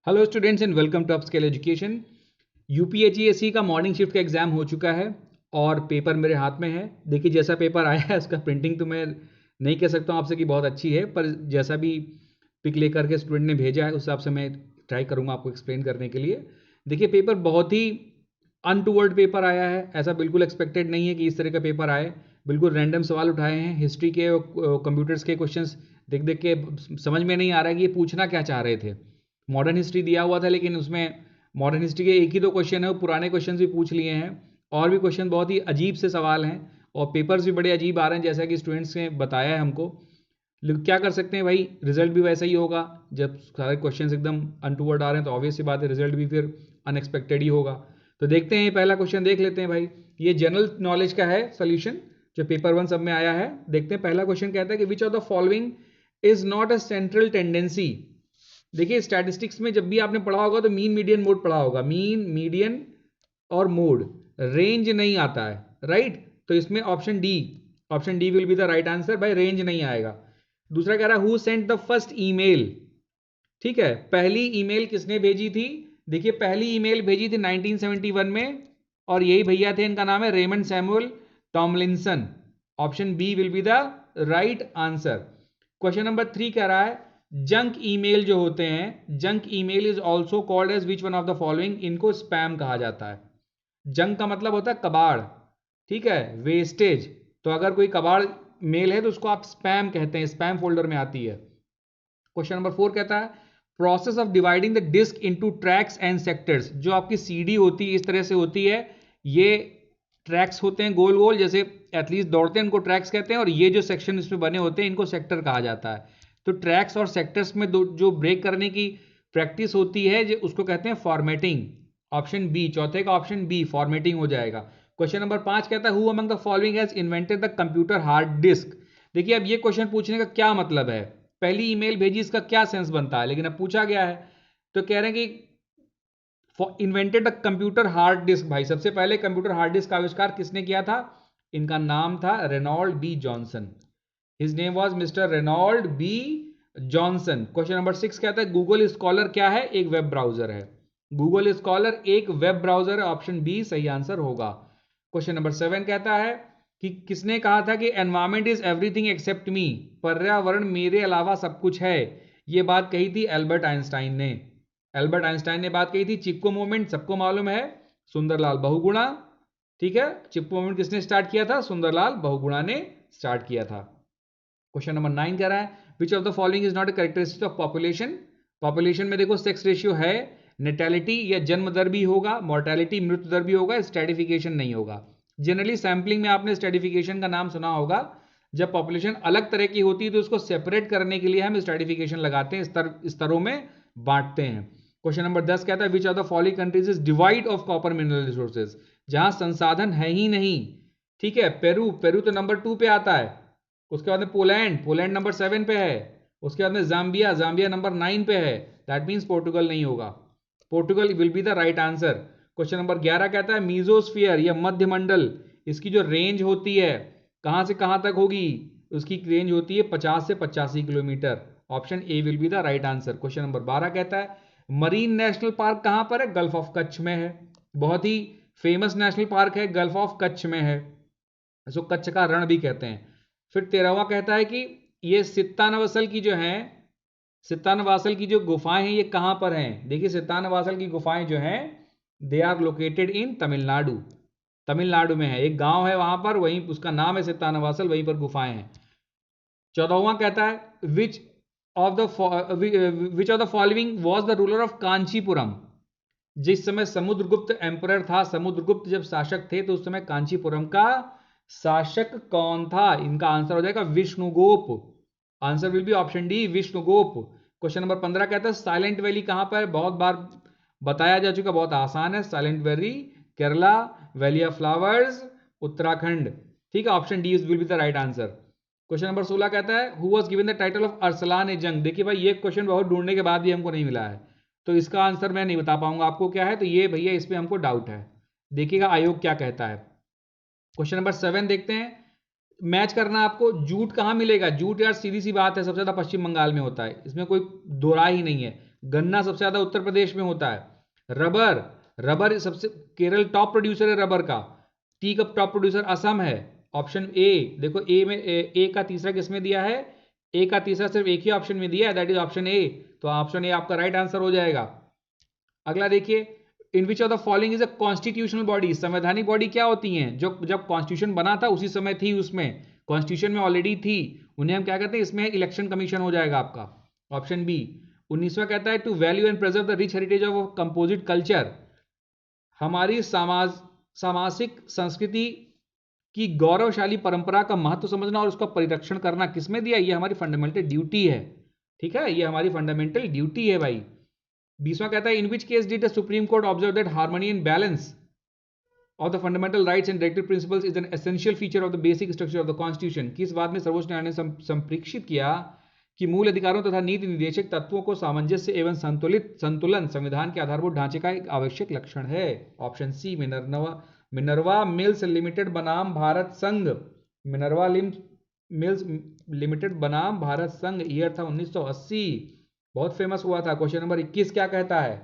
Hello students and welcome to Upscale Education. UPHESC का morning shift का exam हो चुका है और पेपर मेरे हाथ में है। देखिए जैसा पेपर आया है उसका प्रिंटिंग तो मैं नहीं कह सकता हूँ आपसे कि बहुत अच्छी है, पर जैसा भी पिक लेकर के स्टूडेंट ने भेजा है उस हिसाब से मैं ट्राई करूँगा आपको एक्सप्लेन करने के लिए। देखिए पेपर बहुत ही अनटूवर्ड पेपर आया है, ऐसा बिल्कुल एक्सपेक्टेड नहीं है कि इस तरह का पेपर आए। बिल्कुल रैंडम सवाल उठाए हैं, हिस्ट्री के कंप्यूटर्स के क्वेश्चंस देख देख के समझ में नहीं आ रहा है कि ये पूछना क्या चाह रहे थे। मॉडर्न हिस्ट्री दिया हुआ था लेकिन उसमें मॉडर्न हिस्ट्री के एक ही दो क्वेश्चन है, वो पुराने क्वेश्चन भी पूछ लिए हैं और भी क्वेश्चन बहुत ही अजीब से सवाल हैं और पेपर्स भी बड़े अजीब आ रहे हैं जैसा कि स्टूडेंट्स ने बताया है हमको। लेकिन क्या कर सकते हैं भाई, रिजल्ट भी वैसा ही होगा। जब सारे क्वेश्चन एकदम अनटूवर्ड आ रहे हैं तो ऑब्वियस सी बात है रिजल्ट भी फिर अनएक्सपेक्टेड ही होगा। तो देखते हैं, पहला क्वेश्चन देख लेते हैं भाई। ये जनरल नॉलेज का है सोल्यूशन जो पेपर 1 सब में आया है। देखते हैं पहला क्वेश्चन कहता है कि विच of the following is not a central tendency. देखिए स्टैटिस्टिक्स में जब भी आपने पढ़ा होगा तो मीन मीडियन मोड पढ़ा होगा, मीन मीडियन और मोड, रेंज नहीं आता है, राइट। तो इसमें option D will be the right answer भाई, रेंज नहीं आएगा। दूसरा कह रहा है who sent the first email. ठीक है, पहली ईमेल किसने भेजी थी। देखिए पहली ईमेल भेजी थी 1971 में और यही भैया थे, इनका नाम है Raymond Samuel Tomlinson. Option B will be the right answer. Question number 3 कह रहा है जंक ईमेल जो होते हैं, junk email is also called as which one of the following. इनको स्पैम कहा जाता है। जंक का मतलब होता है कबाड़, ठीक है, वेस्टेज। तो अगर कोई कबाड़ मेल है तो उसको आप स्पैम कहते हैं, स्पैम फोल्डर में आती है। क्वेश्चन नंबर 4 कहता है process of dividing the disk into tracks and sectors. जो आपकी सीडी होती है इस तरह से होती है, ये ट्रैक्स होते हैं गोल गोल, जैसे एथलीट दौड़ते हैं उनको ट्रैक्स कहते हैं, और ये जो सेक्शन इसमें बने होते हैं इनको सेक्टर कहा जाता है। तो ट्रैक्स और सेक्टर्स में जो ब्रेक करने की प्रैक्टिस होती है जो उसको कहते हैं फॉर्मेटिंग। ऑप्शन बी, चौथे का ऑप्शन बी फॉर्मेटिंग हो जाएगा। क्वेश्चन नंबर 5 कहता है who among the following has invented the computer hard disk. देखिए अब ये क्वेश्चन पूछने का क्या मतलब है, पहली ईमेल भेजी इसका क्या सेंस बनता है, लेकिन अब पूछा गया है तो कह रहे हैं कि invented the computer hard disk. भाई सबसे पहले कंप्यूटर हार्ड डिस्क का आविष्कार किसने किया था, इनका नाम था Reynold B Johnson. His name was mister Reynold B Johnson. Question number 6 कहता है गूगल स्कॉलर क्या है, एक वेब ब्राउजर है। गूगल स्कॉलर एक वेब ब्राउजर है, ऑप्शन बी सही आंसर होगा। क्वेश्चन नंबर 7 कहता है कि किसने कहा था कि environment is everything except me, पर्यावरण मेरे अलावा सब कुछ है। यह बात कही थी एल्बर्ट आइंस्टाइन ने। एल्बर्ट आइंस्टाइन ने बात कही थी। चिपको मूवमेंट सबको मालूम है, सुंदरलाल बहुगुणा। ठीक है, चिपको मूवमेंट किसने स्टार्ट किया था, सुंदरलाल बहुगुणा ने स्टार्ट किया था। क्वेश्चन नंबर 9 कह रहा है which of the following is not a characteristic of population. Population में देखो सेक्स रेशियो है, नेटेलिटी या जन्म दर भी होगा, मोर्टेलिटी मृत्यु दर भी होगा, स्ट्रेटिफिकेशन नहीं होगा। जनरली सैंपलिंग में आपने स्ट्रेटिफिकेशन का नाम सुना होगा। जब पॉपुलेशन अलग तरह की होती है तो उसको सेपरेट करने के लिए हम स्ट्रेटिफिकेशन लगाते हैं, स्तरों में बांटते हैं। क्वेश्चन नंबर 10 कहता है which of the following countries is divide of copper mineral resources. जहां संसाधन है ही नहीं, ठीक है, पेरू, पेरू तो नंबर 2 पे आता है। उसके बाद में पोलैंड, पोलैंड नंबर 7 पे है। उसके बाद में जाम्बिया, जाम्बिया नंबर 9 पे है। दैट मीन्स पोर्टुगल नहीं होगा, Portugal will be the right answer. Question number 11 कहता है मीजोस्फीयर या मध्य मंडल, इसकी जो रेंज होती है कहां से कहां तक होगी, उसकी रेंज होती है 50 से 85 kilometre. Option A will be the right answer. Question number 12 कहता है मरीन नेशनल पार्क कहां पर है, गल्फ ऑफ कच्छ में है। बहुत ही फेमस नेशनल पार्क है, गल्फ ऑफ कच्छ में है, इसको कच्छ का रण भी कहते हैं। फिर 13वां कहता है कि ये सित्तानवासल की जो है, सित्तानवासल की जो गुफाएं हैं ये कहां पर हैं। देखिए सित्तानवासल की गुफाएं जो हैं they are located in Tamil Nadu, Tamil Nadu में है, एक गांव है वहां पर, वहीं उसका नाम है सित्तानवासल, वहीं पर गुफाएं हैं। 14वां कहता है which of the following was the ruler of Kanchipuram. जिस समय समुद्रगुप्त एम्परर था, समुद्रगुप्त जब शासक थे तो उस समय कांचीपुरम का शासक कौन था। इनका आंसर हो जाएगा Vishnugopa. Answer will be option D Vishnugopa. Question number 15 कहता है साइलेंट वैली कहां पर, बहुत बार बताया जा चुका, बहुत आसान है। Silent Valley Kerala, Valley of Flowers Uttarakhand. ठीक है, option D will be the right answer. Question number 16 कहता है who was given the title of Arsalan e Jung. देखिए भाई ये क्वेश्चन बहुत ढूंढने के बाद भी हमको नहीं मिला है तो इसका आंसर मैं नहीं बता पाऊंगा आपको क्या है, तो ये भैया इस पे हमको डाउट है। देखिएगा आयोग क्या कहता है। क्वेश्चन नंबर 7 देखते हैं, मैच करना आपको। जूट कहां मिलेगा, जूट यार सीधी सी बात है सबसे ज्यादा पश्चिम बंगाल में होता है, इसमें कोई दो राय ही नहीं है। गन्ना सबसे ज्यादा उत्तर प्रदेश में होता है। रबर, रबर सबसे, केरल टॉप प्रोड्यूसर है रबर का। टी का टॉप प्रोड्यूसर असम है। ऑप्शन ए, देखो ए में ए का तीसरा किसमें दिया है, ए का तीसरा सिर्फ एक ही ऑप्शन में दिया है, दैट इज ऑप्शन ए। तो ऑप्शन ए आपका राइट आंसर हो जाएगा। अगला देखिए, in which of the following is a constitutional body, संवैधानिक बॉडी क्या होती हैं, जो जब कॉन्स्टिट्यूशन बना था उसी समय थी, उसमें कॉन्स्टिट्यूशन में ऑलरेडी थी, उन्हें हम क्या कहते हैं, इसमें इलेक्शन कमीशन हो जाएगा आपका। Option B. 19वां कहता है to value and preserve the rich heritage of composite culture, हमारी सामाजिक संस्कृति की गौरवशाली परंपरा का महत्व समझना और उसका परिरक्षण करना किसमें दिया, ये हमारी फंडामेंटल ड्यूटी है। ठीक है, ये हमारी फंडामेंटल ड्यूटी है भाई। 20वां कहता है in which case did the Supreme Court observe that harmony and balance of the fundamental rights and directive principles is an essential feature of the basic structure of the constitution, किस बात में सर्वोच्च न्यायालय ने संप्रेक्षित किया कि मूल अधिकारों तथा नीति निर्देशक तत्वों को सामंजस्य एवं संतुलन संविधान के आधारभूत ढांचे का एक आवश्यक लक्षण है। Option C, Minerva Mills limited बनाम भारत संघ, मिनर्वा मिल्स लिमिटेड बनाम भारत संघ, ईयर था 1980, बहुत फेमस हुआ था। क्वेश्चन नंबर 21 क्या कहता है,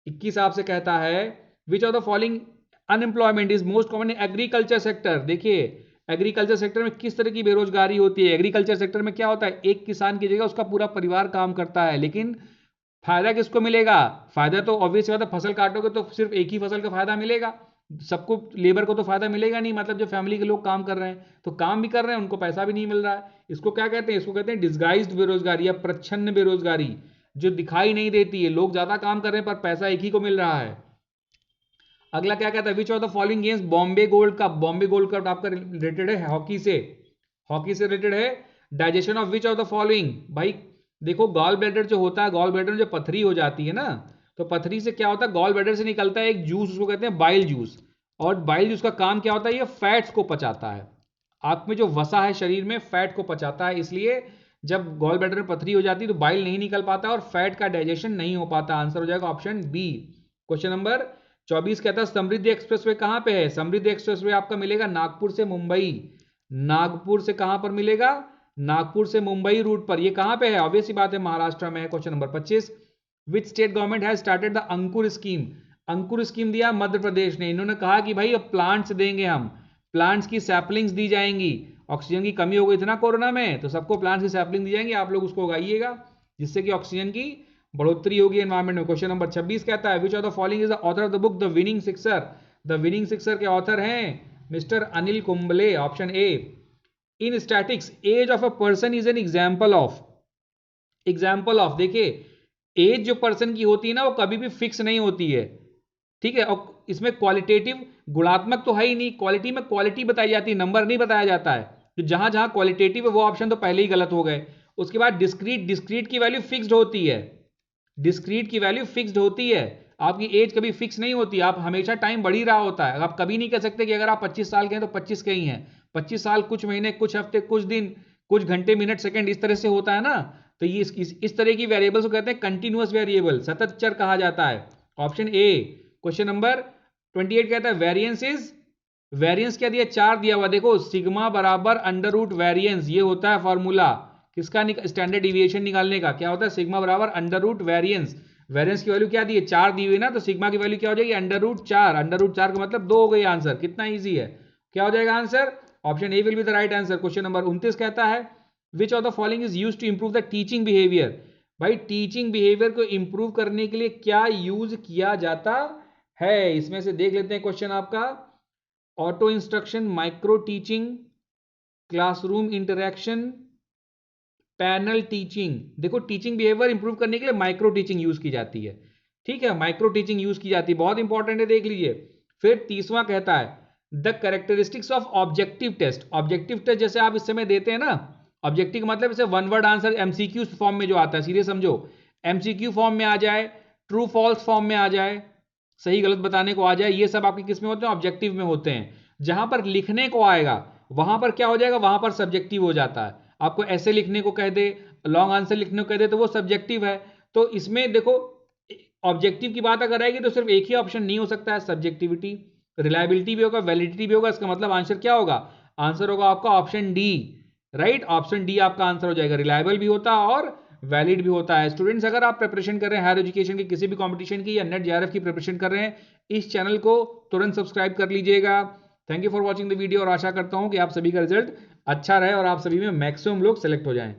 21 आपसे कहता है which of the following unemployment is most common in agriculture sector. देखिए एग्रीकल्चर सेक्टर में किस तरह की बेरोजगारी होती है। एग्रीकल्चर सेक्टर में क्या होता है, एक किसान की जगह उसका पूरा परिवार काम करता है, लेकिन फायदा किसको मिलेगा, फायदा तो ऑब्वियस बात है, फसल काटोगे तो सिर्फ एक ही फसल का फायदा मिलेगा, सबको लेबर को तो फायदा मिलेगा नहीं, मतलब जो फैमिली के लोग काम कर रहे हैं तो काम भी कर रहे हैं, उनको पैसा भी नहीं मिल रहा है। इसको क्या कहते हैं, इसको कहते हैं डिस्गाइज्ड बेरोजगारी या प्रच्छन्न बेरोजगारी, जो दिखाई नहीं देती है, लोग ज्यादा काम कर रहे हैं पर पैसा एक ही को मिल रहा है। अगला क्या कहता है which of the following games Bombay gold cup, Bombay gold cup आपका रिलेटेड है हॉकी से, हॉकी से रिलेटेड है। Digestion of which of the following, भाई देखो गॉल ब्लैडर जो होता है, गॉल ब्लैडर में जो पथरी हो जाती है ना, तो पथरी से क्या होता है, गॉल ब्लैडर से निकलता है एक जूस, उसको कहते हैं बाइल जूस, और बाइल जूस का काम क्या होता है, ये फैट्स को पचाता है, आप में जो वसा है शरीर में फैट को पचाता है, इसलिए जब गॉल ब्लैडर में पथरी हो जाती है तो बाइल नहीं निकल पाता और फैट का डाइजेशन नहीं हो पाता। आंसर हो जाएगा ऑप्शन बी। क्वेश्चन नंबर 24 कहता है समृद्धि एक्सप्रेसवे कहां पे है, समृद्धि एक्सप्रेसवे आपका मिलेगा नागपुर से मुंबई, नागपुर से कहां पर मिलेगा, नागपुर से मुंबई रूट पर, ये कहां पे है, ऑब्वियस सी बात है महाराष्ट्र में है। Question number 25 which state government has started the Ankur scheme, Ankur scheme दिया मध्य प्रदेश ने, इन्होंने कहा कि भाई अब प्लांट्स देंगे हम, प्लांट्स की सैपलिंग्स दी जाएंगी, ऑक्सीजन की कमी हो गई थी ना कोरोना में, तो सबको प्लांट्स की सैपलिंग दी जाएंगी, आप लोग उसको उगाइएगा जिससे कि ऑक्सीजन की बढ़ोतरी होगी एनवायरमेंट में। क्वेश्चन नंबर 26 कहता है which of the following is the author of the book the winning sixer, the winning sixer के ऑथर हैं mister Anil Kumble. Option A. In statics age of a person is an example of, example of, देखिए age जो person की होती है ना वो कभी भी फिक्स नहीं होती है, ठीक है, और इसमें क्वालिटेटिव गुणात्मक तो है ही नहीं, क्वालिटी में क्वालिटी बताई जाती है, नंबर नहीं बताया जाता है, तो जहां जहां क्वालिटेटिव है वो ऑप्शन तो पहले ही गलत हो गए। उसके बाद डिस्क्रीट, डिस्क्रीट की वैल्यू फिक्स्ड होती है, डिस्क्रीट की वैल्यू फिक्स्ड होती है, आपकी एज कभी फिक्स नहीं होती, आप हमेशा टाइम बढ़ ही रहा होता है, आप कभी नहीं कह सकते कि अगर आप 25 साल के हैं तो 25 के ही हैं, 25 साल कुछ महीने कुछ हफ्ते कुछ दिन कुछ घंटे मिनट सेकंड इस तरह से होता है ना, तो ये इस तरह की वेरिएबल्स को कहते हैं कंटिन्यूअस वेरिएबल, सतत चर कहा जाता है। Option A. क्वेश्चन नंबर 28 कहता है वेरिएंस इज, वेरिएंस क्या दिया, 4 दिया हुआ, देखो सिग्मा बराबर अंडर रूट वेरिएंस, ये होता है फॉर्मूला किसका, स्टैंडर्ड डिविएशन निकालने का, क्या होता है सिग्मा बराबर अंडर रूट वेरिएंस, वेरिएंस की वैल्यू क्या दी है 4 दी हुई ना, तो सिग्मा की वैल्यू क्या हो जाएगी अंडर रूट 4, अंडर रूट 4 का मतलब 2 हो गई, आंसर कितना ईजी है, क्या हो जाएगा answer, option A will be the right answer. Question number 29 कहता है which of the following is used to improve the teaching behaviour, भाई टीचिंग बिहेवियर को इंप्रूव करने के लिए क्या यूज किया जाता है, इसमें से देख लेते हैं क्वेश्चन आपका, auto instruction, micro teaching, classroom interaction, panel teaching. देखो टीचिंग बिहेवियर इंप्रूव करने के लिए माइक्रो टीचिंग यूज की जाती है, ठीक है, माइक्रो टीचिंग यूज की जाती है, बहुत इंपॉर्टेंट है, देख लीजिए। फिर 30वां कहता है the characteristics of objective test, objective test जैसे आप इस समय देते हैं ना, ऑब्जेक्टिव का मतलब जैसे one word answer MCQ form में जो आता है, सीधे समझो एमसीक्यू फॉर्म में आ जाए, ट्रू फॉल्स फॉर्म में आ जाए, सही गलत बताने को आ जाए, ये सब आपके किस में होते हैं, ऑब्जेक्टिव में होते हैं। जहां पर लिखने को आएगा वहां पर क्या हो जाएगा, वहां पर सब्जेक्टिव हो जाता है, आपको ऐसे लिखने को कह दे, लॉन्ग आंसर लिखने को कह दे तो वो सब्जेक्टिव है। तो इसमें देखो ऑब्जेक्टिव की बात अगर आएगी तो सिर्फ एक ही ऑप्शन नहीं हो सकता है, सब्जेक्टिविटी, रिलायबिलिटी भी होगा, वैलिडिटी भी होगा, इसका मतलब आंसर क्या होगा, आंसर होगा आपका option D, right, option D आपका आंसर हो जाएगा, रिलायबल भी होता और वैलिड भी होता है। स्टूडेंट्स, अगर आप प्रिपरेशन कर रहे हैं हायर एजुकेशन की किसी भी कॉम्पिटिशन की या नेट जेआरएफ की प्रिपरेशन कर रहे हैं, इस चैनल को तुरंत सब्सक्राइब कर लीजिएगा। Thank you for watching the video और आशा करता हूं कि आप सभी का रिजल्ट अच्छा रहे और आप सभी में मैक्सिमम लोग सेलेक्ट हो जाएं।